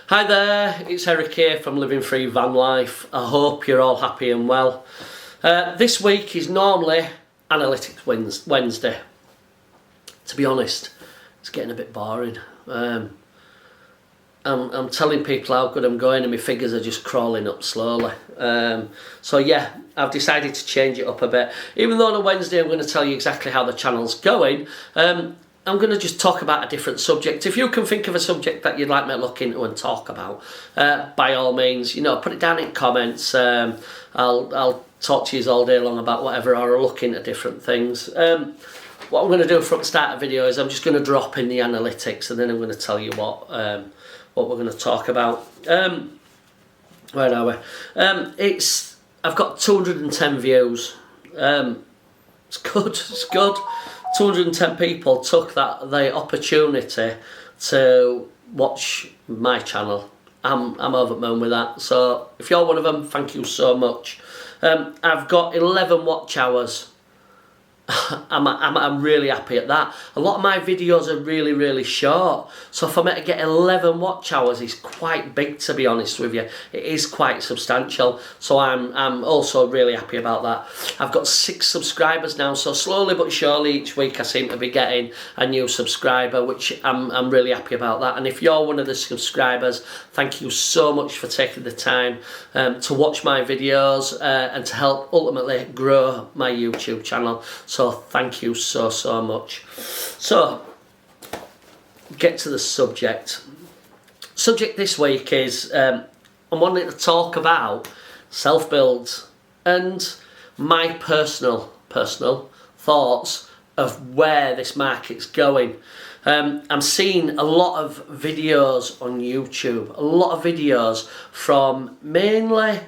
Hi there, it's Eric here from Living Free Van Life. I hope you're all happy and well. This week is normally Analytics Wednesday. To be honest, it's getting a bit boring. I'm telling people how good I'm going and my figures are just crawling up slowly. So yeah, I've decided to change it up a bit. Even though on a Wednesday I'm going to tell you exactly how the channel's going, I'm going to just talk about a different subject. If you can think of a subject that you'd like me to look into and talk about, by all means, put it down in comments. I'll talk to you all day long about whatever, or I'll look into different things. What I'm going to do from the start of the video is I'm just going to drop in the analytics, and then I'm going to tell you what we're going to talk about. Where are we? I've got 210 views. It's good. It's good. 210 people took the opportunity to watch my channel. I'm over the moon with that. So if you're one of them, thank you so much. I've got 11 watch hours. I'm really happy at that. A lot of my videos are really short, so for me to get 11 watch hours is quite big, to be honest with you. It is quite substantial, so I'm also really happy about that. I've got 6 subscribers now, so slowly but surely each week I seem to be getting a new subscriber, which I'm really happy about that. And if you're one of the subscribers, thank you so much for taking the time to watch my videos and to help ultimately grow my YouTube channel. So thank you so much. So get to the subject. Subject this week is I'm wanting to talk about self-builds and my personal thoughts of where this market's going. I'm seeing a lot of videos on YouTube, a lot of videos from mainly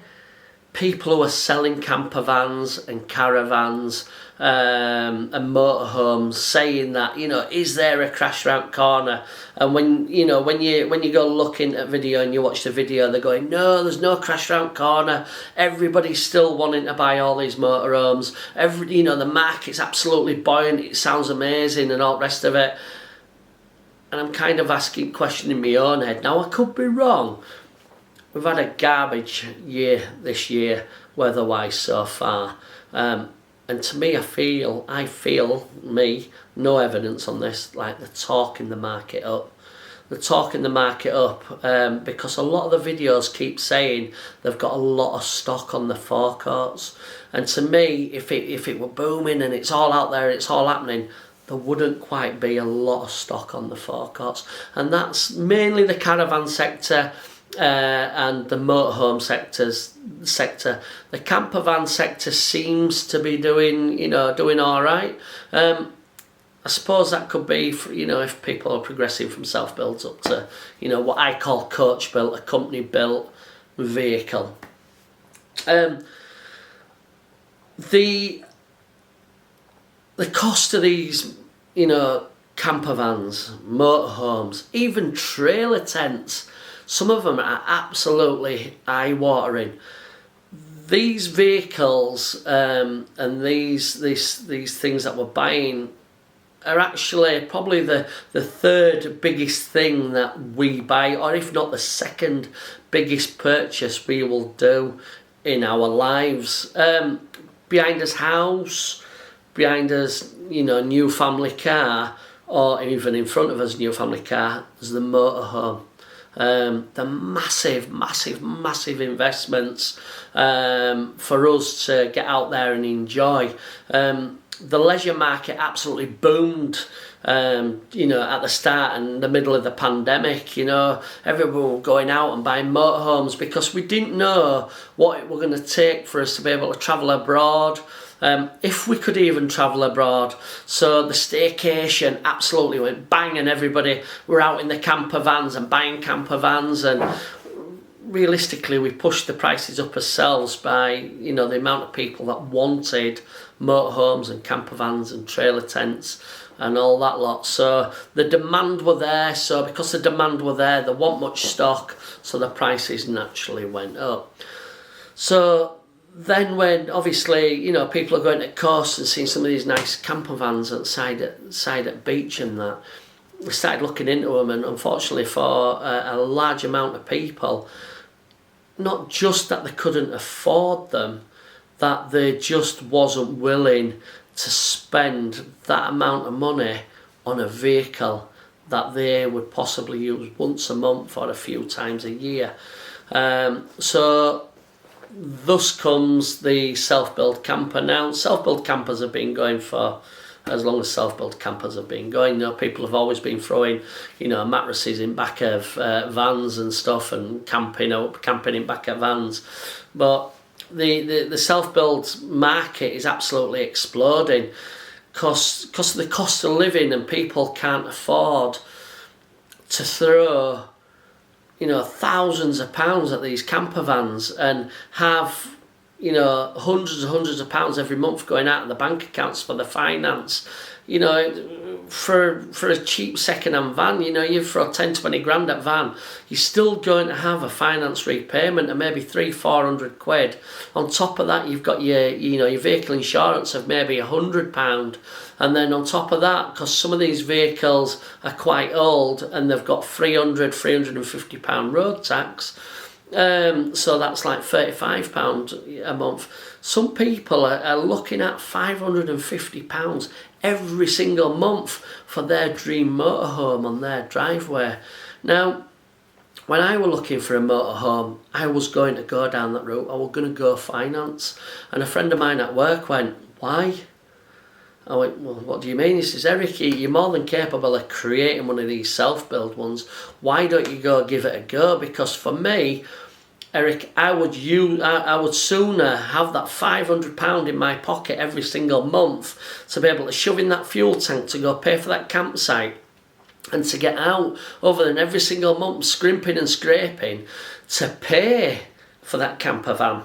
people who are selling camper vans and caravans and motorhomes, saying that, is there a crash round corner? And when you go looking at video and you watch the video, they're going, no, there's no crash round corner. Everybody's still wanting to buy all these motorhomes. The market's absolutely buoyant. It sounds amazing and all the rest of it. And I'm kind of questioning my own head. Now, I could be wrong. We've had a garbage year this year, weather-wise so far. And to me, I feel, no evidence on this, like they're talking the market up. They're talking the market up because a lot of the videos keep saying they've got a lot of stock on the forecourts. And to me, if it were booming and it's all out there, it's all happening, there wouldn't quite be a lot of stock on the forecourts. And that's mainly the caravan sector and the motorhome sector. The camper van sector seems to be doing all right. I suppose that could be if people are progressing from self-builds up to what I call coach built, a company built vehicle. The cost of these camper vans, motorhomes, even trailer tents, some of them are absolutely eye-watering. These vehicles and these things that we're buying are actually probably the third biggest thing that we buy, or if not the second biggest purchase we will do in our lives. Behind us house, behind us new family car, or even in front of us new family car, is the motorhome. The massive investments for us to get out there and enjoy. The leisure market absolutely boomed at the start and the middle of the pandemic. Everyone was going out and buying motorhomes because we didn't know what it was going to take for us to be able to travel abroad. If we could even travel abroad. So the staycation absolutely went bang, and everybody were out in the camper vans and buying camper vans, and realistically we pushed the prices up ourselves by the amount of people that wanted motorhomes and camper vans and trailer tents and all that lot. So the demand were there, so because the demand were there, there wasn't much stock, so the prices naturally went up. So then when obviously people are going to coast and seeing some of these nice camper vans outside at beach and that, we started looking into them, and unfortunately for a large amount of people, not just that they couldn't afford them, that they just wasn't willing to spend that amount of money on a vehicle that they would possibly use once a month or a few times a year. So thus comes the self-build camper. Now, self-build campers have been going for as long as self-build campers have been going. People have always been throwing, mattresses in back of vans and stuff, and camping in back of vans. But the self-build market is absolutely exploding because of the cost of living, and people can't afford to throw thousands of pounds at these camper vans and have hundreds and hundreds of pounds every month going out of the bank accounts for the finance. For a cheap second-hand van, you throw 10-20 grand at van, you're still going to have a finance repayment of maybe 300-400 quid. On top of that, you've got your vehicle insurance of maybe £100, and then on top of that, because some of these vehicles are quite old and they've got £350 road tax, so that's like £35 a month. Some people are looking at £550 every single month for their dream motorhome on their driveway. Now, when I was looking for a motorhome, I was going to go down that route. I was going to go finance. And a friend of mine at work went, "Why?" I went, "Well, what do you mean?" He says, "Eric, you're more than capable of creating one of these self-build ones. Why don't you go give it a go?" Because for me, Eric, I would sooner have that £500 in my pocket every single month to be able to shove in that fuel tank to go pay for that campsite and to get out, other than every single month scrimping and scraping to pay for that camper van.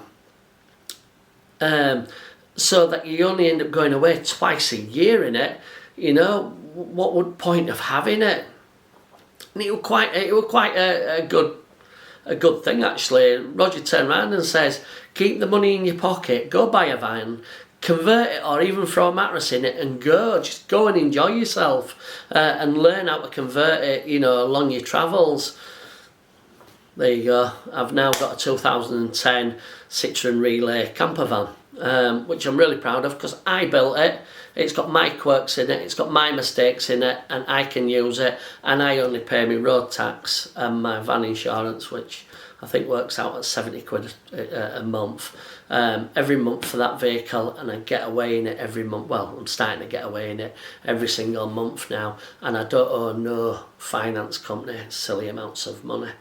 So that you only end up going away twice a year in it. What would point of having it? And it was quite a good thing, actually. Roger turned around and says, "Keep the money in your pocket, go buy a van, convert it, or even throw a mattress in it and go. Just go and enjoy yourself and learn how to convert it, along your travels." There you go. I've now got a 2010 Citroen Relay camper van, which I'm really proud of because I built it. It's got my quirks in it, it's got my mistakes in it, and I can use it, and I only pay my road tax and my van insurance, which I think works out at 70 quid a month, every month for that vehicle, and I get away in it every month. Well, I'm starting to get away in it every single month now, and I don't owe no finance company silly amounts of money.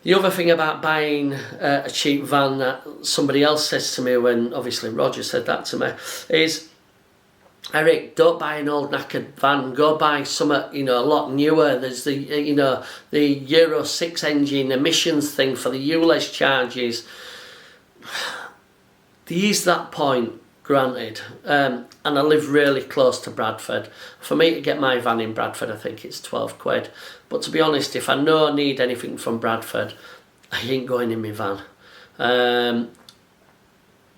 The other thing about buying a cheap van that somebody else says to me, when obviously Roger said that to me, is, "Eric, don't buy an old knackered van. Go buy something, a lot newer. There's the Euro 6 engine emissions thing for the ULEZ charges." There is that point, granted, and I live really close to Bradford. For me to get my van in Bradford, I think it's 12 quid. But to be honest, if I know I need anything from Bradford, I ain't going in my van.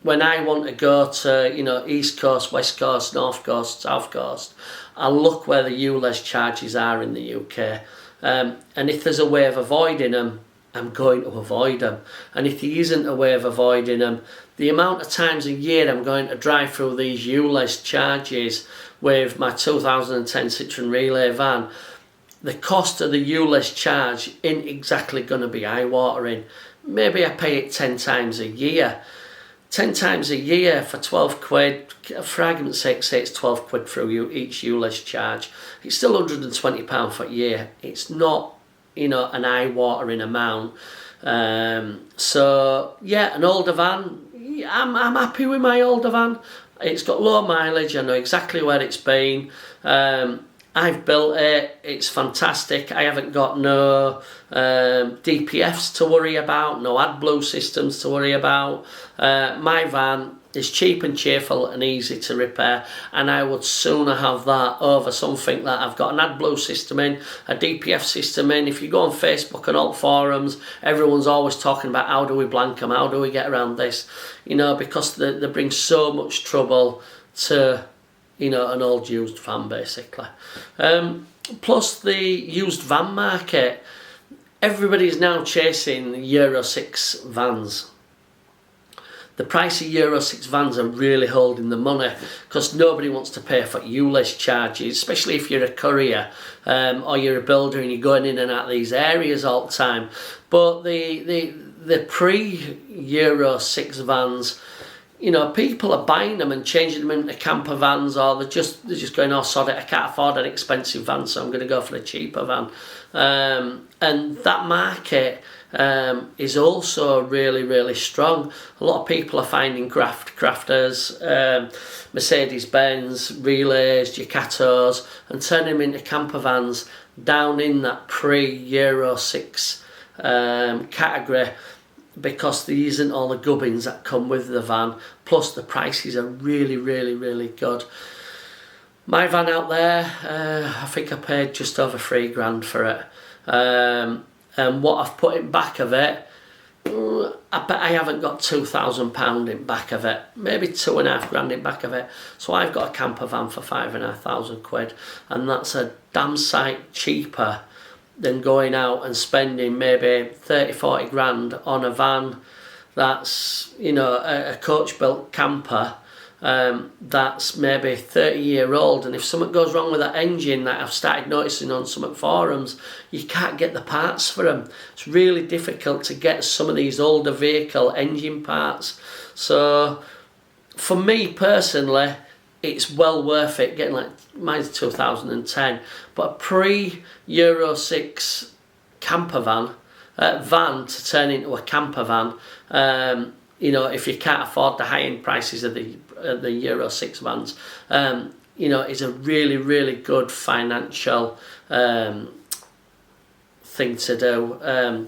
When I want to go to, East Coast, West Coast, North Coast, South Coast, I look where the ULEZ charges are in the UK. And if there's a way of avoiding them, I'm going to avoid them. And if there isn't a way of avoiding them, the amount of times a year I'm going to drive through these ULEZ charges with my 2010 Citroen Relay van, the cost of the ULEZ charge ain't exactly going to be eye-watering. Maybe I pay it 10 times a year. 10 times a year for 12 quid, for argument's sake, say it's 12 quid through each ULEZ charge. It's still £120 for a year. It's not, an eye-watering amount. So, yeah, an older van, I'm happy with my older van. It's got low mileage, I know exactly where it's been. I've built it, it's fantastic. I haven't got no DPFs to worry about, no AdBlue systems to worry about. My van is cheap and cheerful and easy to repair, and I would sooner have that over something that I've got an AdBlue system in, a DPF system in. If you go on Facebook and all forums, everyone's always talking about how do we blank them, how do we get around this, because they bring so much trouble to an old used van, basically. plus the used van market. Everybody's now chasing Euro 6 vans. The price of Euro 6 vans are really holding the money because nobody wants to pay for ULEZ charges, especially if you're a courier or you're a builder and you're going in and out of these areas all the time. But the pre-Euro 6 vans, you know, people are buying them and changing them into camper vans, or they're just going, oh sod it, I can't afford an expensive van, so I'm going to go for a cheaper van. And that market is also really strong. A lot of people are finding crafters, Mercedes-Benz, Relays, Ducatos, and turning them into camper vans down in that pre-Euro 6 category, because there isn't all the gubbins that come with the van, plus the prices are really good. My van out there, I think I paid just over £3,000 for it. And what I've put in back of it, I bet I haven't got £2,000 in back of it, maybe £2,500 in back of it. So I've got a camper van for £5,500, and that's a damn sight cheaper than going out and spending maybe 30-40 grand on a van that's, you know, a coach built camper that's maybe 30-year-old, and if something goes wrong with that engine, that I've started noticing on some forums, you can't get the parts for them. It's really difficult to get some of these older vehicle engine parts. So for me personally, it's well worth it getting, like, mine's 2010, but a pre-Euro 6 camper van to turn into a camper van, you know, if you can't afford the high-end prices of the Euro 6 vans, you know, is a really good financial thing to do.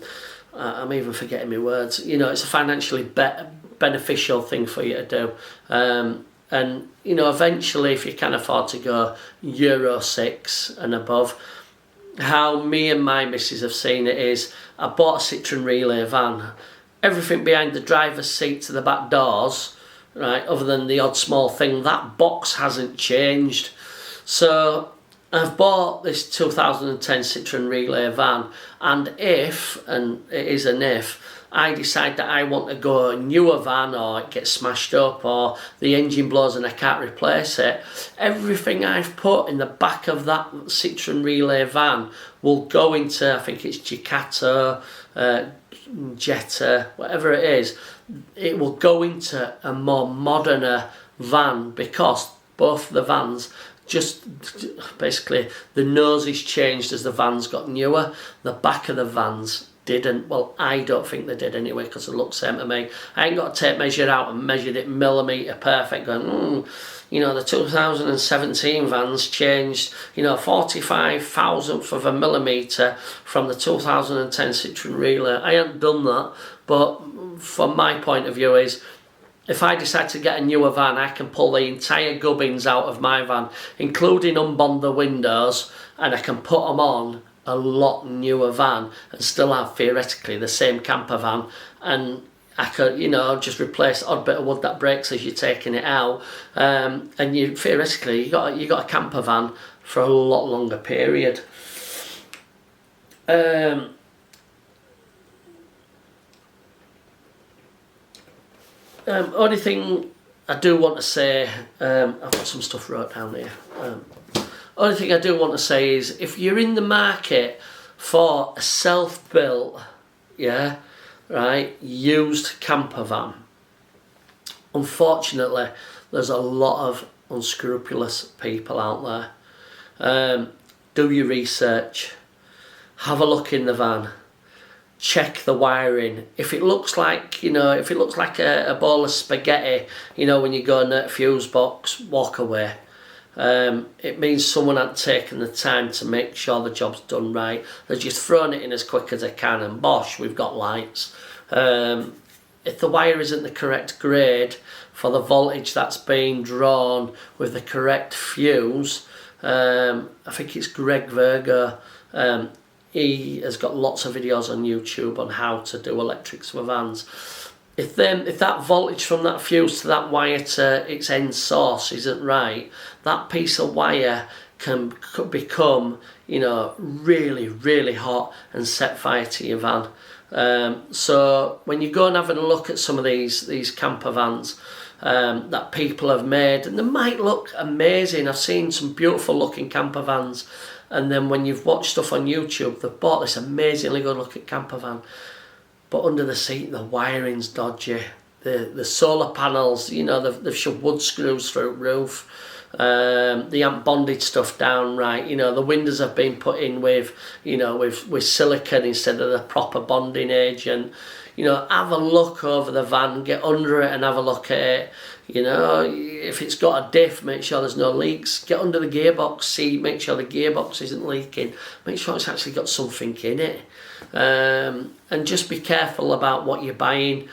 I'm even forgetting my words. You know, it's a financially beneficial thing for you to do. And, you know, eventually, if you can afford to go Euro 6 and above, how me and my missus have seen it is, I bought a Citroen Relay van. Everything behind the driver's seat to the back doors, right, other than the odd small thing, that box hasn't changed. So I've bought this 2010 Citroen Relay van, and if, and it is an if, I decide that I want to go a newer van, or it gets smashed up, or the engine blows and I can't replace it, everything I've put in the back of that Citroen Relay van will go into, I think it's Ducato, Jetta, whatever it is, it will go into a more moderner van, because both the vans, just basically the noses changed as the vans got newer. The back of the vans didn't. Well, I don't think they did anyway, because it looks same to me. I ain't got a tape measure out and measured it millimetre perfect going, you know, the 2017 vans changed, you know, 45 thousandth of a millimetre from the 2010 Citroen Relay. I haven't done that, but from my point of view is, if I decide to get a newer van, I can pull the entire gubbins out of my van, including unbond the windows, and I can put them on a lot newer van and still have theoretically the same camper van, and I could, you know, just replace the odd bit of wood that breaks as you're taking it out, and you theoretically you got a camper van for a lot longer period. Only thing I do want to say, I've got some stuff wrote down here. Only thing I do want to say is, if you're in the market for a self-built, yeah, right, used camper van, unfortunately, there's a lot of unscrupulous people out there. Do your research, have a look in the van, check the wiring. If it looks like, you know, if it looks like a bowl of spaghetti, you know, when you go in that fuse box, walk away. It means someone hasn't taken the time to make sure the job's done right. They're just throwing it in as quick as they can, and bosh, we've got lights. If the wire isn't the correct grade for the voltage that's being drawn with the correct fuse, I think it's Greg Virgo, he has got lots of videos on YouTube on how to do electrics for vans. If that voltage from that fuse to that wire to its end source isn't right, that piece of wire could become, you know, really, really hot and set fire to your van. So when you go and have a look at some of these camper vans that people have made, and they might look amazing. I've seen some beautiful looking camper vans, and then when you've watched stuff on YouTube, they've bought this amazingly good looking camper van, but under the seat the wiring's dodgy. The solar panels, you know, they've shoved wood screws through the roof. They haven't bonded stuff down right. You know, the windows have been put in with, you know, with silicone instead of the proper bonding agent. You know, have a look over the van, get under it and have a look at it. You know, if it's got a diff, make sure there's no leaks. Get under the gearbox seat, make sure the gearbox isn't leaking. Make sure it's actually got something in it. And just be careful about what you're buying.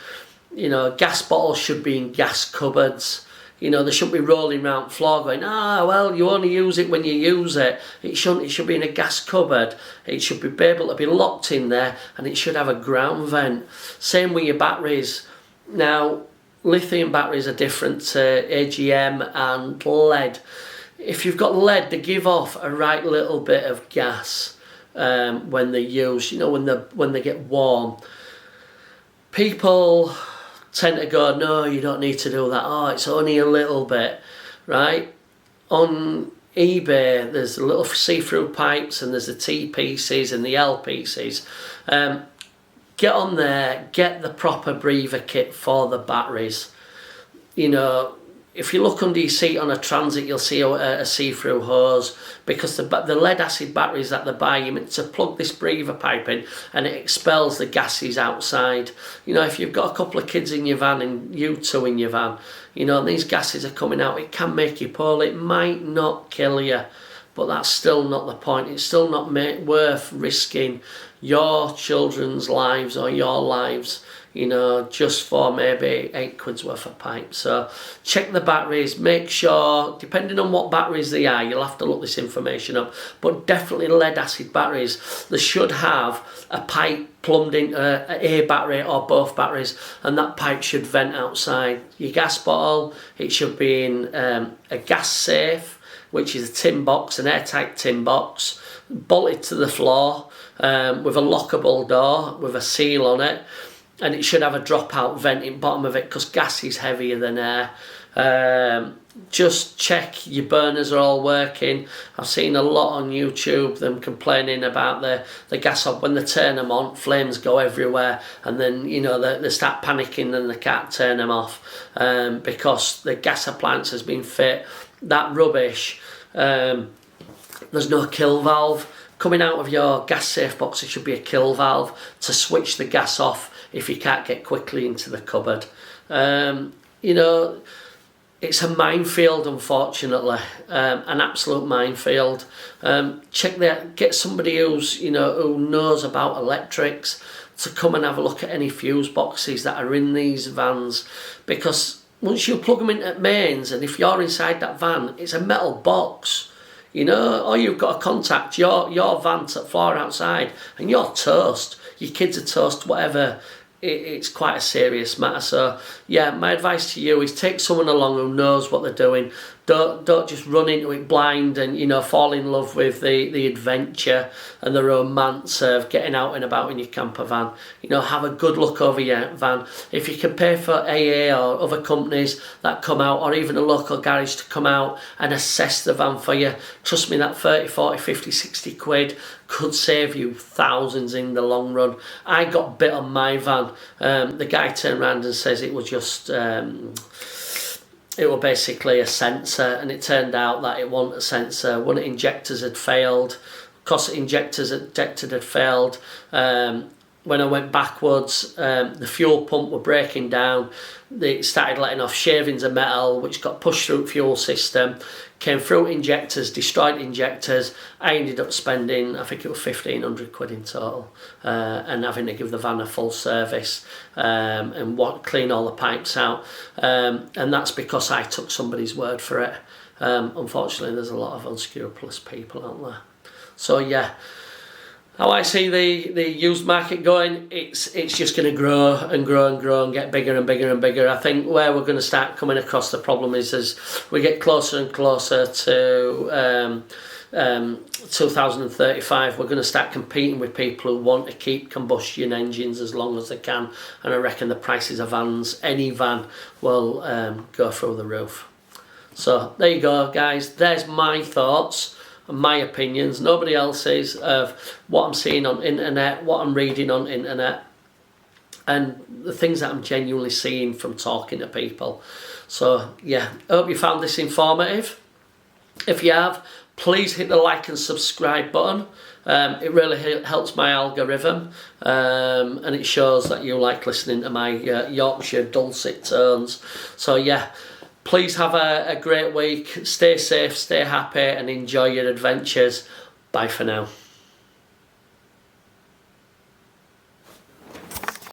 You know, gas bottles should be in gas cupboards. You know, they shouldn't be rolling around the floor going, well, you only use it when you use it. It shouldn't. It should be in a gas cupboard. It should be able to be locked in there, and it should have a ground vent. Same with your batteries. Now, lithium batteries are different to AGM and lead. If you've got lead, they give off a right little bit of gas when they're used, you know, when they get warm. People tend to go, no, you don't need to do that. Oh, it's only a little bit, right? On eBay, there's the little see-through pipes, and there's the T pieces and the L pieces. Get on there, get the proper breather kit for the batteries. You know, if you look under your seat on a Transit, you'll see a see-through hose, because the lead acid batteries that they buy, you meant to plug this breather pipe in and it expels the gases outside. You know, if you've got a couple of kids in your van and you two in your van, you know, and these gases are coming out, it can make you poorly. It might not kill you, but that's still not the point. It's still not worth risking your children's lives or your lives, you know, just for maybe £8 worth of pipe. So check the batteries, make sure, depending on what batteries they are, you'll have to look this information up, but definitely lead acid batteries, they should have a pipe plumbed into a battery or both batteries, and that pipe should vent outside. Your gas bottle, it should be in a gas safe, which is a tin box, an airtight tin box, bolted to the floor with a lockable door with a seal on it. And it should have a dropout vent in bottom of it, because gas is heavier than air. Just check your burners are all working. I've seen a lot on YouTube, them complaining about the gas up. When they turn them on, flames go everywhere, and then, you know, they start panicking and they can't turn them off because the gas appliance has been fit. That rubbish. There's no kill valve. Coming out of your gas safe box, it should be a kill valve to switch the gas off if you can't get quickly into the cupboard. You know, it's a minefield, unfortunately, an absolute minefield. Check that. Get somebody who's, you know, who knows about electrics to come and have a look at any fuse boxes that are in these vans, because once you plug them into mains, and if you're inside that van, it's a metal box. You know, or you've got to contact your van to the floor outside, and you're toast. Your kids are toast, whatever. It's quite a serious matter. So yeah, my advice to you is take someone along who knows what they're doing. Don't just run into it blind and, you know, fall in love with the adventure and the romance of getting out and about in your camper van. You know, have a good look over your van. If you can pay for AA or other companies that come out, or even a local garage to come out and assess the van for you, trust me, that 30, 40, 50, 60 quid could save you thousands in the long run. I got bit on my van. The guy turned around and says it was just... it was basically a sensor, and it turned out that it wasn't a sensor. One of the injectors had failed. Because the injectors had failed, when I went backwards, the fuel pump were breaking down. They started letting off shavings of metal, which got pushed through the fuel system, came through injectors, destroyed injectors. I ended up spending, I think it was 1,500 quid in total, and having to give the van a full service and clean all the pipes out. And that's because I took somebody's word for it. Unfortunately, there's a lot of unscrupulous people out there. So yeah, how I see the used market going, it's just going to grow and grow and grow and get bigger and bigger and bigger. I think where we're going to start coming across the problem is as we get closer and closer to 2035 we're going to start competing with people who want to keep combustion engines as long as they can, and I reckon the prices of vans, any van, will go through the roof. So there you go, guys. There's my thoughts and my opinions, nobody else's, of what I'm seeing on internet, what I'm reading on internet, and the things that I'm genuinely seeing from talking to people. So yeah, I hope you found this informative. If you have, please hit the like and subscribe button. It really helps my algorithm, and it shows that you like listening to my Yorkshire dulcet tones. So yeah, please have a great week. Stay safe, stay happy, and enjoy your adventures. Bye for now.